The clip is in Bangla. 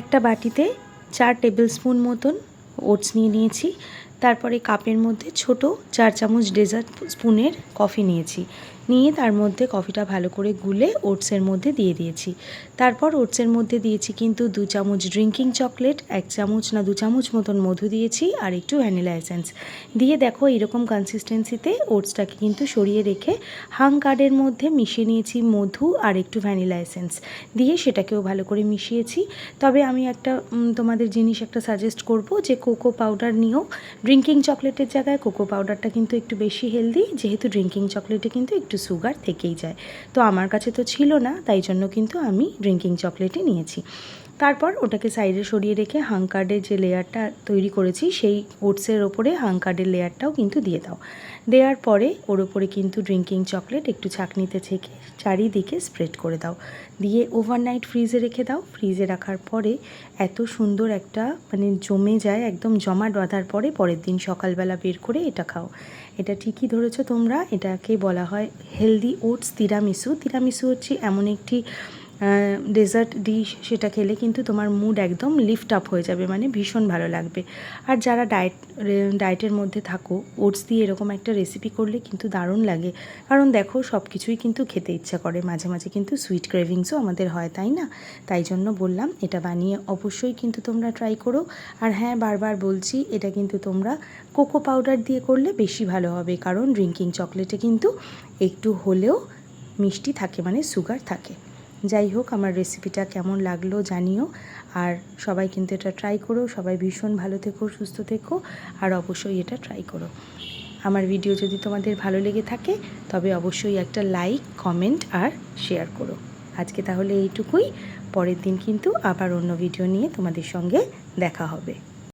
একটা বাটিতে 4 টেবিল স্পুন মতন ওটস নিয়ে নিয়েছি। তারপরে কাপের মধ্যে ছোট 4 চামচ ডেজার্ট স্পুনের কফি নিয়েছি, নিয়ে তার মধ্যে কফিটা ভালো করে গুলে ওটসের মধ্যে দিয়ে দিয়েছি। তারপর ওটসের মধ্যে দিয়েছি কিন্তু 2 চামচ ড্রিঙ্কিং চকলেট, 1 চামচ না 2 চামচ মতন মধু দিয়েছি, আর একটু ভ্যানিলা এসেন্স দিয়ে দেখো এরকম কনসিস্টেন্সিতে ওটসটাকে কিন্তু সরিয়ে রেখে হাং কার্ডের মধ্যে মিশিয়ে নিয়েছি মধু আর একটু ভ্যানিলা এসেন্স দিয়ে, সেটাকেও ভালো করে মিশিয়েছি। তবে আমি একটা তোমাদের জিনিস একটা সাজেস্ট করব যে কোকো পাউডার নিও। ড্রিঙ্কিং চকলেটের জায়গায় কোকো পাউডারটা কিন্তু একটু বেশি হেলদি, যেহেতু ড্রিঙ্কিং চকলেটে কিন্তু একটু সুগার থেকেই যায়। তো আমার কাছে তো ছিল না, তাই জন্য কিন্তু আমি ড্রিঙ্কিং চকলেটই নিয়েছি। তারপর ওটাকে সাইডে সরিয়ে রেখে হাংকার্ডের যে লেয়ারটা তৈরি করেছি সেই ওটসের ওপরে হাংকার্ডের লেয়ারটাও কিন্তু দিয়ে দাও। দেওয়ার পরে ওর ওপরে কিন্তু ড্রিঙ্কিং চকলেট একটু ছাঁকনিতে ছেঁকে চারিদিকে স্প্রেড করে দাও, দিয়ে ওভারনাইট ফ্রিজে রেখে দাও। ফ্রিজে রাখার পরে এত সুন্দর একটা মানে জমে যায়, একদম জমাট বাঁধার পরে পরের দিন সকালবেলা বের করে এটা খাও। এটা ঠিকই ধরেছো তোমরা, এটাকে বলা হয় হেলদি ওটস তিরামিসু। তিরামিসু হচ্ছে এমন একটি ডেজার্ট ডিশ, সেটা খেলে কিন্তু তোমার মুড একদম লিফট আপ হয়ে যাবে, মানে ভীষণ ভালো লাগবে। আর যারা ডায়েটের মধ্যে থাকো, ওটস দিয়ে এরকম একটা রেসিপি করলে কিন্তু দারুণ লাগে। কারণ দেখো সব কিছুই কিন্তু খেতে ইচ্ছা করে, মাঝে মাঝে কিন্তু সুইট ক্রেভিংসও আমাদের হয়, তাই না? তাই জন্য বললাম এটা বানিয়ে অবশ্যই কিন্তু তোমরা ট্রাই করো। আর হ্যাঁ, বারবার বলছি এটা কিন্তু তোমরা কোকো পাউডার দিয়ে করলে বেশি ভালো হবে, কারণ ড্রিঙ্কিং চকলেটে কিন্তু একটু হলেও মিষ্টি থাকে, মানে সুগার থাকে। যাই হোক, আমার রেসিপিটা কেমন লাগলো জানিও। আর সবাই কিন্তু এটা ট্রাই করো, সবাই ভীষণ ভালো থেকো, সুস্থ থেকো, আর অবশ্যই এটা ট্রাই করো। আমার ভিডিও যদি তোমাদের ভালো লেগে থাকে তবে অবশ্যই একটা লাইক, কমেন্ট আর শেয়ার করো। আজকে তাহলে এইটুকুই, পরের দিন কিন্তু আবার অন্য ভিডিও নিয়ে তোমাদের সঙ্গে দেখা হবে।